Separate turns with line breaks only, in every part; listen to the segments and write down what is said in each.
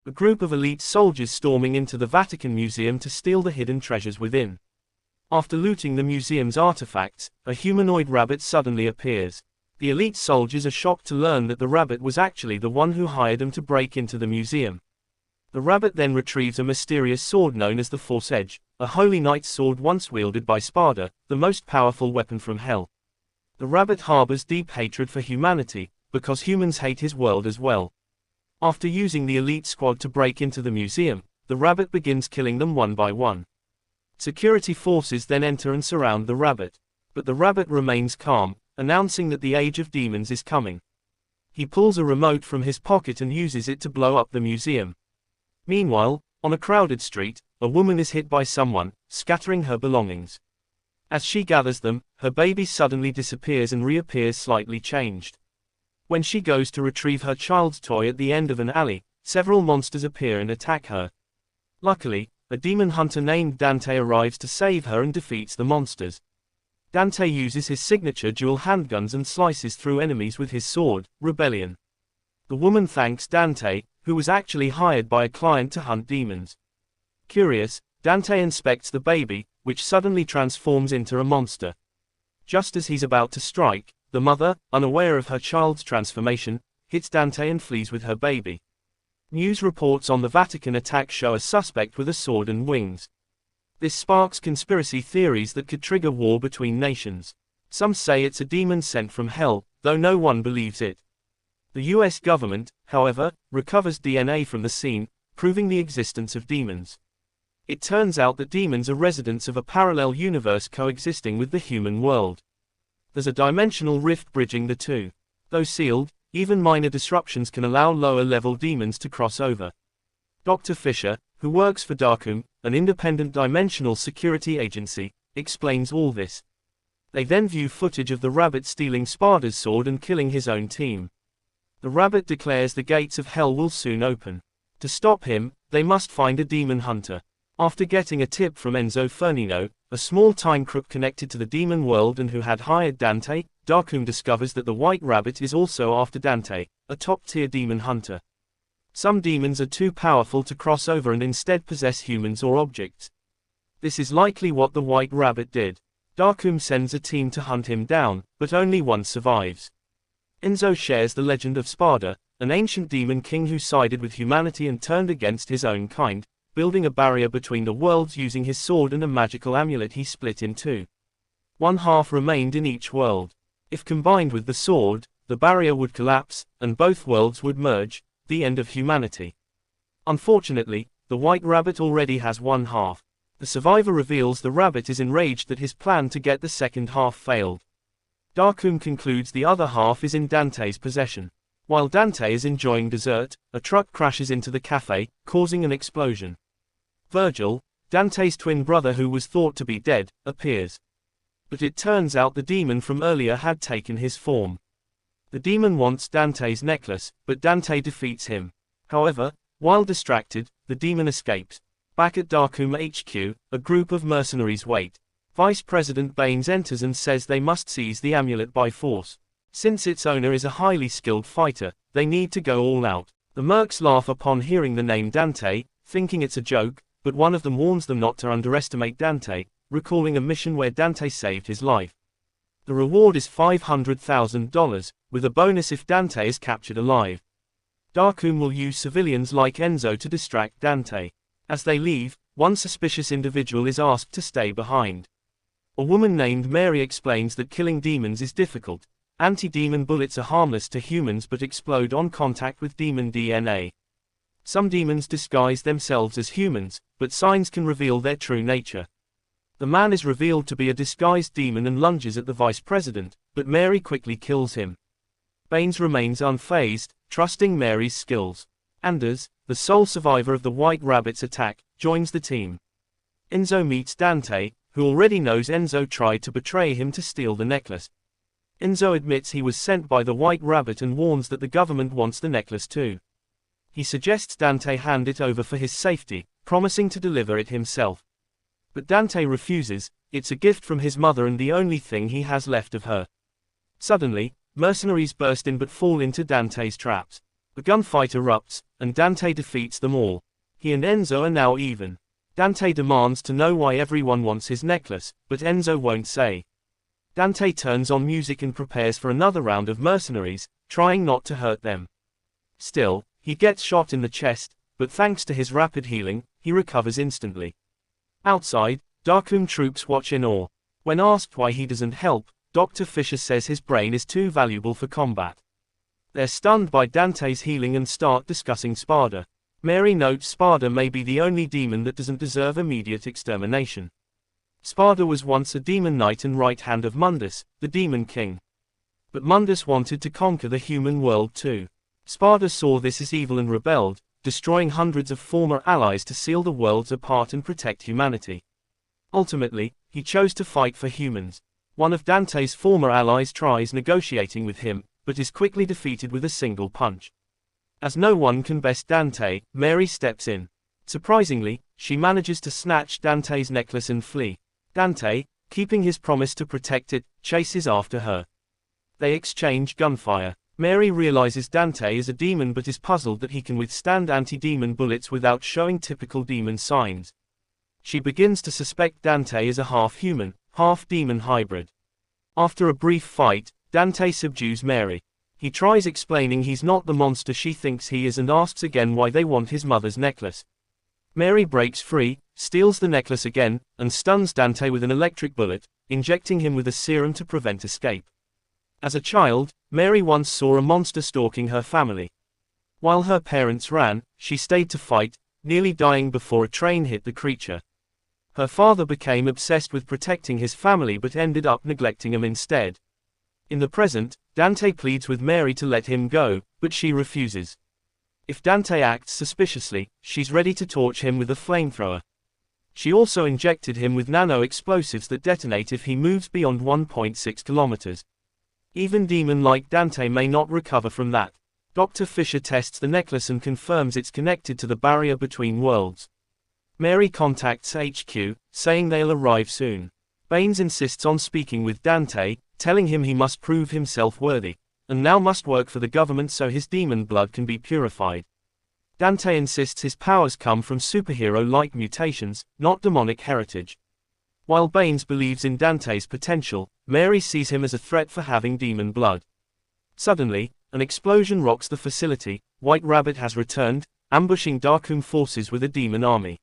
A group of elite soldiers storming into the Vatican Museum to steal the hidden treasures within. After looting the museum's artifacts, a humanoid rabbit suddenly appears. The elite soldiers are shocked to learn that the rabbit was actually the one who hired them to break into the museum. The rabbit then retrieves a mysterious sword known as the Force Edge, a Holy Knight's sword once wielded by Sparda, the most powerful weapon from hell. The rabbit harbors deep hatred for humanity, because humans hate his world as well. After using the elite squad to break into the museum, the rabbit begins killing them one by one. Security forces then enter and surround the rabbit. But the rabbit remains calm, announcing that the age of demons is coming. He pulls a remote from his pocket and uses it to blow up the museum. Meanwhile, on a crowded street, a woman is hit by someone, scattering her belongings. As she gathers them, her baby suddenly disappears and reappears slightly changed. When she goes to retrieve her child's toy at the end of an alley, several monsters appear and attack her. Luckily, a demon hunter named Dante arrives to save her and defeats the monsters. Dante uses his signature dual handguns and slices through enemies with his sword, Rebellion. The woman thanks Dante, who was actually hired by a client to hunt demons. Curious, Dante inspects the baby, which suddenly transforms into a monster. Just as he's about to strike, the mother, unaware of her child's transformation, hits Dante and flees with her baby. News reports on the Vatican attack show a suspect with a sword and wings. This sparks conspiracy theories that could trigger war between nations. Some say it's a demon sent from hell, though no one believes it. The US government, however, recovers DNA from the scene, proving the existence of demons. It turns out that demons are residents of a parallel universe coexisting with the human world. There's a dimensional rift bridging the two. Though sealed, even minor disruptions can allow lower-level demons to cross over. Dr. Fisher, who works for Darkum, an independent dimensional security agency, explains all this. They then view footage of the rabbit stealing Sparda's sword and killing his own team. The rabbit declares the gates of hell will soon open. To stop him, they must find a demon hunter. After getting a tip from Enzo Fernino, a small-time crook connected to the demon world and who had hired Dante, Darkum discovers that the White Rabbit is also after Dante, a top-tier demon hunter. Some demons are too powerful to cross over and instead possess humans or objects. This is likely what the White Rabbit did. Darkum sends a team to hunt him down, but only one survives. Enzo shares the legend of Sparda, an ancient demon king who sided with humanity and turned against his own kind, building a barrier between the worlds using his sword and a magical amulet he split in two. One half remained in each world. If combined with the sword, the barrier would collapse, and both worlds would merge, the end of humanity. Unfortunately, the White Rabbit already has one half. The survivor reveals the rabbit is enraged that his plan to get the second half failed. Darkum concludes the other half is in Dante's possession. While Dante is enjoying dessert, a truck crashes into the cafe, causing an explosion. Virgil, Dante's twin brother who was thought to be dead, appears. But it turns out the demon from earlier had taken his form. The demon wants Dante's necklace, but Dante defeats him. However, while distracted, the demon escapes. Back at Darkum HQ, a group of mercenaries wait. Vice President Baines enters and says they must seize the amulet by force. Since its owner is a highly skilled fighter, they need to go all out. The mercs laugh upon hearing the name Dante, thinking it's a joke, but one of them warns them not to underestimate Dante, recalling a mission where Dante saved his life. The reward is $500,000, with a bonus if Dante is captured alive. Darkum will use civilians like Enzo to distract Dante. As they leave, one suspicious individual is asked to stay behind. A woman named Mary explains that killing demons is difficult. Anti-demon bullets are harmless to humans but explode on contact with demon DNA. Some demons disguise themselves as humans, but signs can reveal their true nature. The man is revealed to be a disguised demon and lunges at the vice president, but Mary quickly kills him. Baines remains unfazed, trusting Mary's skills. Anders, the sole survivor of the White Rabbit's attack, joins the team. Enzo meets Dante, who already knows Enzo tried to betray him to steal the necklace. Enzo admits he was sent by the White Rabbit and warns that the government wants the necklace too. He suggests Dante hand it over for his safety, promising to deliver it himself. But Dante refuses, it's a gift from his mother and the only thing he has left of her. Suddenly, mercenaries burst in but fall into Dante's traps. The gunfight erupts, and Dante defeats them all. He and Enzo are now even. Dante demands to know why everyone wants his necklace, but Enzo won't say. Dante turns on music and prepares for another round of mercenaries, trying not to hurt them. Still, he gets shot in the chest, but thanks to his rapid healing, he recovers instantly. Outside, Darkoon troops watch in awe. When asked why he doesn't help, Dr. Fisher says his brain is too valuable for combat. They're stunned by Dante's healing and start discussing Spada. Mary notes Spada may be the only demon that doesn't deserve immediate extermination. Spada was once a demon knight and right hand of Mundus, the demon king. But Mundus wanted to conquer the human world too. Spada saw this as evil and rebelled, destroying hundreds of former allies to seal the worlds apart and protect humanity. Ultimately, he chose to fight for humans. One of Dante's former allies tries negotiating with him, but is quickly defeated with a single punch. As no one can best Dante, Mary steps in. Surprisingly, she manages to snatch Dante's necklace and flee. Dante, keeping his promise to protect it, chases after her. They exchange gunfire. Mary realizes Dante is a demon but is puzzled that he can withstand anti-demon bullets without showing typical demon signs. She begins to suspect Dante is a half-human, half-demon hybrid. After a brief fight, Dante subdues Mary. He tries explaining he's not the monster she thinks he is and asks again why they want his mother's necklace. Mary breaks free, steals the necklace again, and stuns Dante with an electric bullet, injecting him with a serum to prevent escape. As a child, Mary once saw a monster stalking her family. While her parents ran, she stayed to fight, nearly dying before a train hit the creature. Her father became obsessed with protecting his family but ended up neglecting him instead. In the present, Dante pleads with Mary to let him go, but she refuses. If Dante acts suspiciously, she's ready to torch him with a flamethrower. She also injected him with nano-explosives that detonate if he moves beyond 1.6 kilometers. Even demon like Dante may not recover from that. Dr. Fisher tests the necklace and confirms it's connected to the barrier between worlds. Mary contacts HQ, saying they'll arrive soon. Baines insists on speaking with Dante, telling him he must prove himself worthy, and now must work for the government so his demon blood can be purified. Dante insists his powers come from superhero-like mutations, not demonic heritage. While Baines believes in Dante's potential, Mary sees him as a threat for having demon blood. Suddenly, an explosion rocks the facility. White Rabbit has returned, ambushing Darkoon forces with a demon army.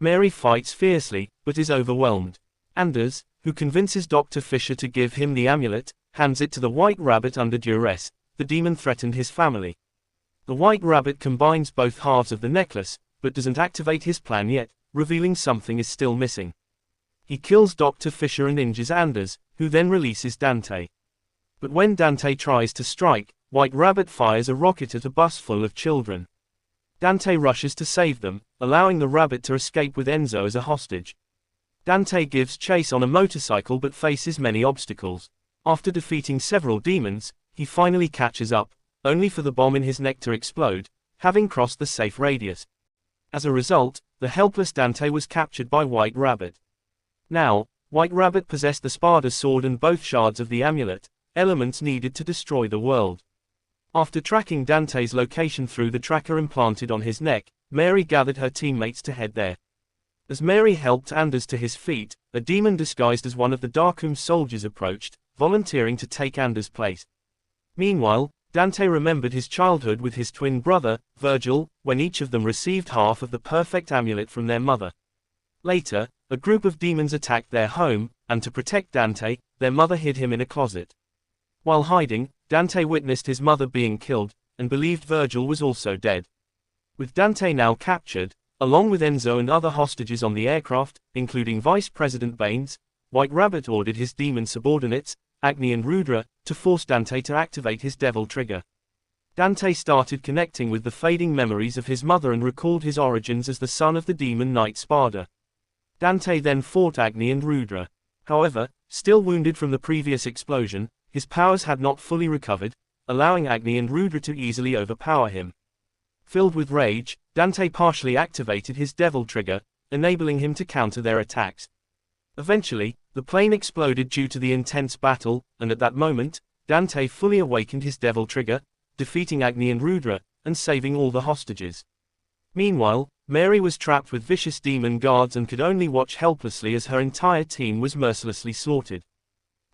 Mary fights fiercely, but is overwhelmed. Anders, who convinces Dr. Fisher to give him the amulet, hands it to the White Rabbit under duress. The demon threatened his family. The White Rabbit combines both halves of the necklace, but doesn't activate his plan yet, revealing something is still missing. He kills Dr. Fisher and injures Anders, who then releases Dante. But when Dante tries to strike, White Rabbit fires a rocket at a bus full of children. Dante rushes to save them, allowing the rabbit to escape with Enzo as a hostage. Dante gives chase on a motorcycle but faces many obstacles. After defeating several demons, he finally catches up, only for the bomb in his neck to explode, having crossed the safe radius. As a result, the helpless Dante was captured by White Rabbit. Now, White Rabbit possessed the Spada sword and both shards of the amulet, elements needed to destroy the world. After tracking Dante's location through the tracker implanted on his neck, Mary gathered her teammates to head there. As Mary helped Anders to his feet, a demon disguised as one of the Darkoon soldiers approached, volunteering to take Anders' place. Meanwhile, Dante remembered his childhood with his twin brother, Virgil, when each of them received half of the perfect amulet from their mother. Later, a group of demons attacked their home, and to protect Dante, their mother hid him in a closet. While hiding, Dante witnessed his mother being killed, and believed Virgil was also dead. With Dante now captured, along with Enzo and other hostages on the aircraft, including Vice President Baines, White Rabbit ordered his demon subordinates, Agni and Rudra, to force Dante to activate his devil trigger. Dante started connecting with the fading memories of his mother and recalled his origins as the son of the demon knight Spada. Dante then fought Agni and Rudra. However, still wounded from the previous explosion, his powers had not fully recovered, allowing Agni and Rudra to easily overpower him. Filled with rage, Dante partially activated his devil trigger, enabling him to counter their attacks. Eventually, the plane exploded due to the intense battle, and at that moment, Dante fully awakened his devil trigger, defeating Agni and Rudra, and saving all the hostages. Meanwhile, Mary was trapped with vicious demon guards and could only watch helplessly as her entire team was mercilessly slaughtered.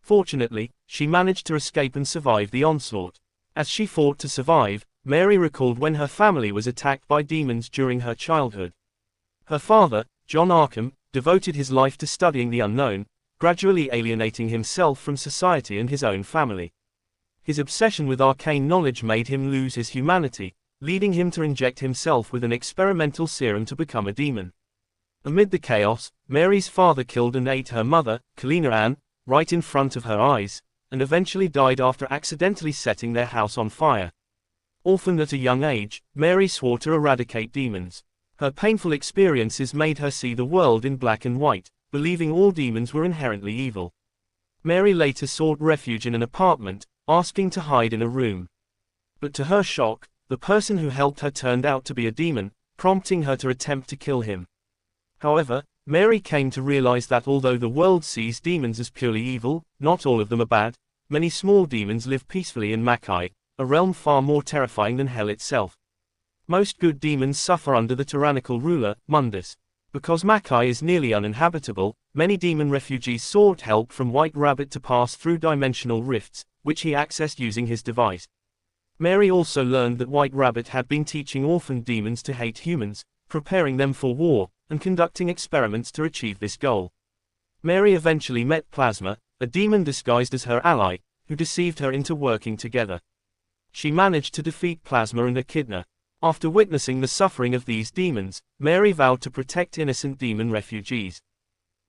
Fortunately, she managed to escape and survive the onslaught. As she fought to survive, Mary recalled when her family was attacked by demons during her childhood. Her father, John Arkham, devoted his life to studying the unknown, gradually alienating himself from society and his own family. His obsession with arcane knowledge made him lose his humanity, leading him to inject himself with an experimental serum to become a demon. Amid the chaos, Mary's father killed and ate her mother, Kalina Ann, right in front of her eyes, and eventually died after accidentally setting their house on fire. Orphaned at a young age, Mary swore to eradicate demons. Her painful experiences made her see the world in black and white, believing all demons were inherently evil. Mary later sought refuge in an apartment, asking to hide in a room. But to her shock, the person who helped her turned out to be a demon, prompting her to attempt to kill him. However, Mary came to realize that although the world sees demons as purely evil, not all of them are bad. Many small demons live peacefully in Makai, a realm far more terrifying than hell itself. Most good demons suffer under the tyrannical ruler, Mundus. Because Makai is nearly uninhabitable, many demon refugees sought help from White Rabbit to pass through dimensional rifts, which he accessed using his device. Mary also learned that White Rabbit had been teaching orphaned demons to hate humans, preparing them for war, and conducting experiments to achieve this goal. Mary eventually met Plasma, a demon disguised as her ally, who deceived her into working together. She managed to defeat Plasma and Echidna. After witnessing the suffering of these demons, Mary vowed to protect innocent demon refugees.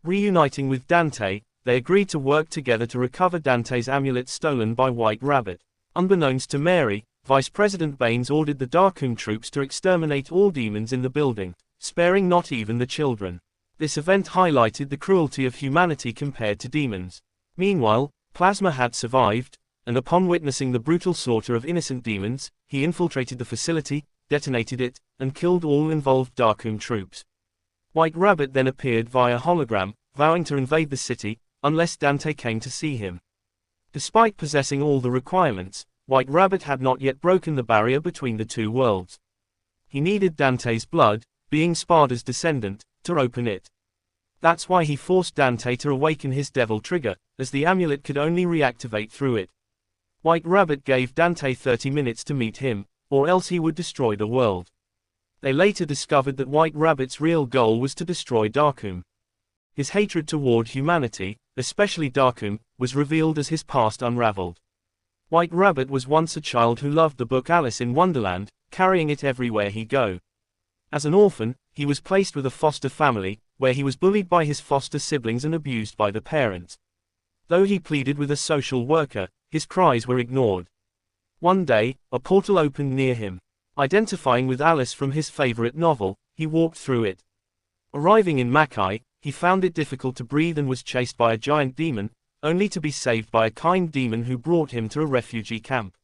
Reuniting with Dante, they agreed to work together to recover Dante's amulet stolen by White Rabbit. Unbeknownst to Mary, Vice President Baines ordered the Darkroom troops to exterminate all demons in the building, sparing not even the children. This event highlighted the cruelty of humanity compared to demons. Meanwhile, Plasma had survived, and upon witnessing the brutal slaughter of innocent demons, he infiltrated the facility, detonated it, and killed all involved Darkroom troops. White Rabbit then appeared via hologram, vowing to invade the city, unless Dante came to see him. Despite possessing all the requirements, White Rabbit had not yet broken the barrier between the two worlds. He needed Dante's blood, being Sparda's descendant, to open it. That's why he forced Dante to awaken his devil trigger, as the amulet could only reactivate through it. White Rabbit gave Dante 30 minutes to meet him, or else he would destroy the world. They later discovered that White Rabbit's real goal was to destroy Darkroom. His hatred toward humanity, especially Darkroom, was revealed as his past unraveled. White Rabbit was once a child who loved the book Alice in Wonderland, carrying it everywhere he go. As an orphan, he was placed with a foster family, where he was bullied by his foster siblings and abused by the parents. Though he pleaded with a social worker, his cries were ignored. One day, a portal opened near him. Identifying with Alice from his favorite novel, he walked through it. Arriving in Makai, he found it difficult to breathe and was chased by a giant demon, only to be saved by a kind demon who brought him to a refugee camp.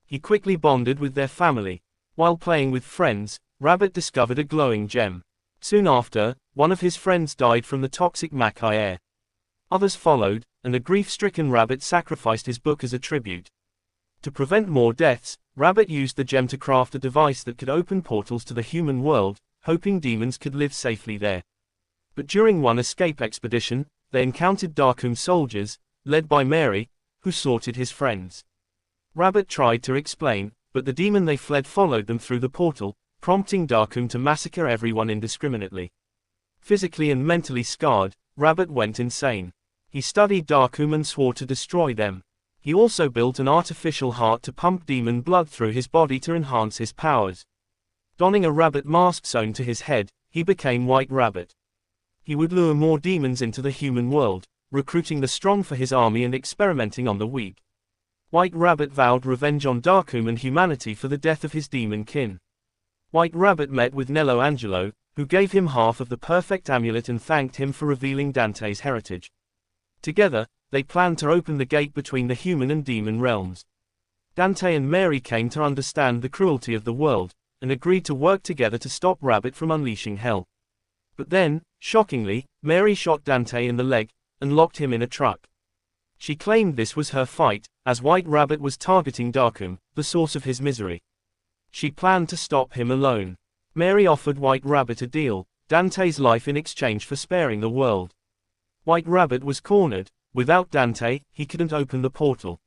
He quickly bonded with their family. While playing with friends, Rabbit discovered a glowing gem. Soon after, one of his friends died from the toxic Makai air. Others followed, and a grief-stricken Rabbit sacrificed his book as a tribute. To prevent more deaths, Rabbit used the gem to craft a device that could open portals to the human world, hoping demons could live safely there. But during one escape expedition, they encountered Darkroom soldiers, led by Mary, who slaughtered his friends. Rabbit tried to explain, but the demon they fled followed them through the portal, prompting Darkroom to massacre everyone indiscriminately. Physically and mentally scarred, Rabbit went insane. He studied Darkroom and swore to destroy them. He also built an artificial heart to pump demon blood through his body to enhance his powers. Donning a rabbit mask sewn to his head, he became White Rabbit. He would lure more demons into the human world, recruiting the strong for his army and experimenting on the weak. White Rabbit vowed revenge on Darkroom and humanity for the death of his demon kin. White Rabbit met with Nello Angelo, who gave him half of the perfect amulet and thanked him for revealing Dante's heritage. Together, they planned to open the gate between the human and demon realms. Dante and Mary came to understand the cruelty of the world, and agreed to work together to stop Rabbit from unleashing hell. But then, shockingly, Mary shot Dante in the leg, and locked him in a truck. She claimed this was her fight, as White Rabbit was targeting Darkroom, the source of his misery. She planned to stop him alone. Mary offered White Rabbit a deal, Dante's life in exchange for sparing the world. White Rabbit was cornered. Without Dante, he couldn't open the portal.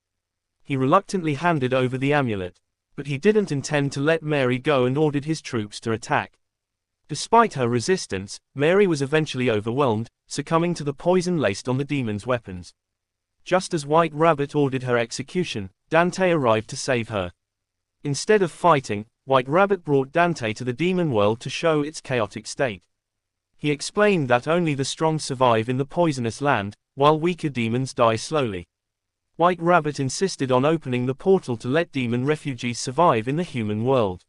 He reluctantly handed over the amulet. But he didn't intend to let Mary go and ordered his troops to attack. Despite her resistance, Mary was eventually overwhelmed, succumbing to the poison laced on the demon's weapons. Just as White Rabbit ordered her execution, Dante arrived to save her. Instead of fighting, White Rabbit brought Dante to the demon world to show its chaotic state. He explained that only the strong survive in the poisonous land, while weaker demons die slowly. White Rabbit insisted on opening the portal to let demon refugees survive in the human world.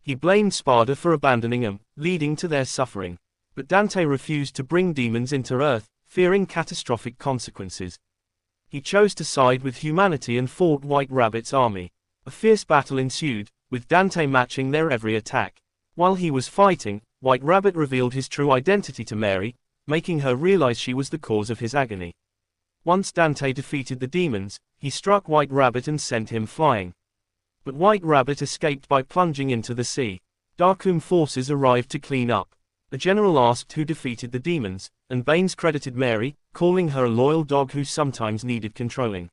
He blamed Sparda for abandoning them, leading to their suffering. But Dante refused to bring demons into Earth, fearing catastrophic consequences. He chose to side with humanity and fought White Rabbit's army. A fierce battle ensued, with Dante matching their every attack. While he was fighting, White Rabbit revealed his true identity to Mary, making her realize she was the cause of his agony. Once Dante defeated the demons, he struck White Rabbit and sent him flying. But White Rabbit escaped by plunging into the sea. Darkroom forces arrived to clean up. The general asked who defeated the demons, and Baines credited Mary, calling her a loyal dog who sometimes needed controlling.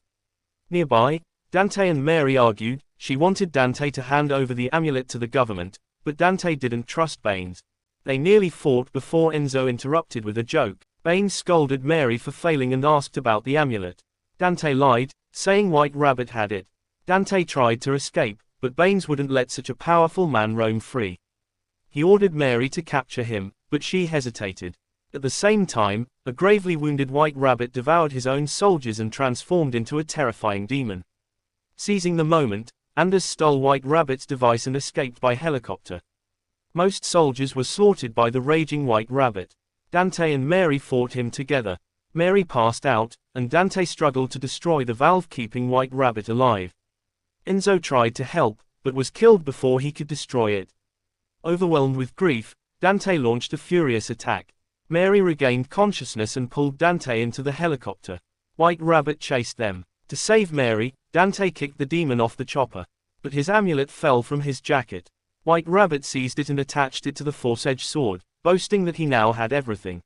Nearby, Dante and Mary argued. She wanted Dante to hand over the amulet to the government, but Dante didn't trust Baines. They nearly fought before Enzo interrupted with a joke. Baines scolded Mary for failing and asked about the amulet. Dante lied, saying White Rabbit had it. Dante tried to escape, but Baines wouldn't let such a powerful man roam free. He ordered Mary to capture him, but she hesitated. At the same time, a gravely wounded White Rabbit devoured his own soldiers and transformed into a terrifying demon. Seizing the moment, Anders stole White Rabbit's device and escaped by helicopter. Most soldiers were slaughtered by the raging White Rabbit. Dante and Mary fought him together. Mary passed out, and Dante struggled to destroy the valve keeping White Rabbit alive. Enzo tried to help, but was killed before he could destroy it. Overwhelmed with grief, Dante launched a furious attack. Mary regained consciousness and pulled Dante into the helicopter. White Rabbit chased them. To save Mary, Dante kicked the demon off the chopper. But his amulet fell from his jacket. White Rabbit seized it and attached it to the force-edged sword, boasting that he now had everything.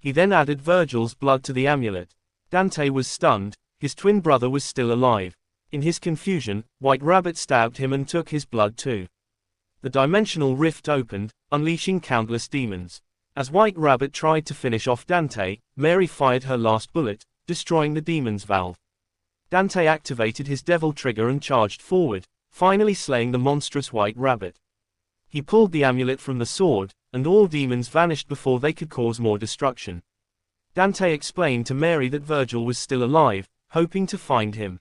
He then added Virgil's blood to the amulet. Dante was stunned. His twin brother was still alive. In his confusion, White Rabbit stabbed him and took his blood too. The dimensional rift opened, unleashing countless demons. As White Rabbit tried to finish off Dante, Mary fired her last bullet, destroying the demon's valve. Dante activated his devil trigger and charged forward, finally slaying the monstrous White Rabbit. He pulled the amulet from the sword, and all demons vanished before they could cause more destruction. Dante explained to Mary that Virgil was still alive, hoping to find him.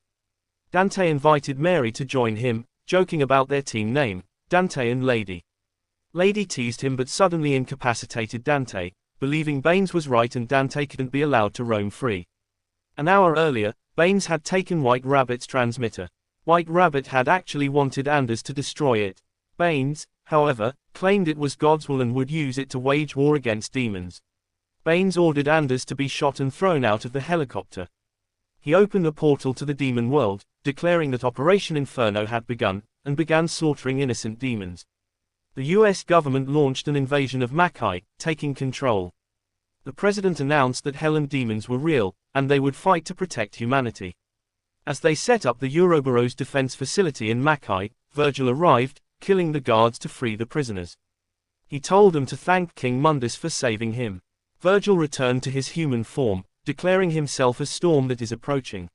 Dante invited Mary to join him, joking about their team name, Dante and Lady. Lady teased him but suddenly incapacitated Dante, believing Baines was right and Dante couldn't be allowed to roam free. An hour earlier, Baines had taken White Rabbit's transmitter. White Rabbit had actually wanted Anders to destroy it. Baines, however, claimed it was God's will and would use it to wage war against demons. Baines ordered Anders to be shot and thrown out of the helicopter. He opened a portal to the demon world, declaring that Operation Inferno had begun, and began slaughtering innocent demons. The US government launched an invasion of Makai, taking control. The president announced that hell and demons were real, and they would fight to protect humanity. As they set up the Ouroboros defense facility in Makai, Virgil arrived, killing the guards to free the prisoners. He told them to thank King Mundus for saving him. Virgil returned to his human form, declaring himself a storm that is approaching.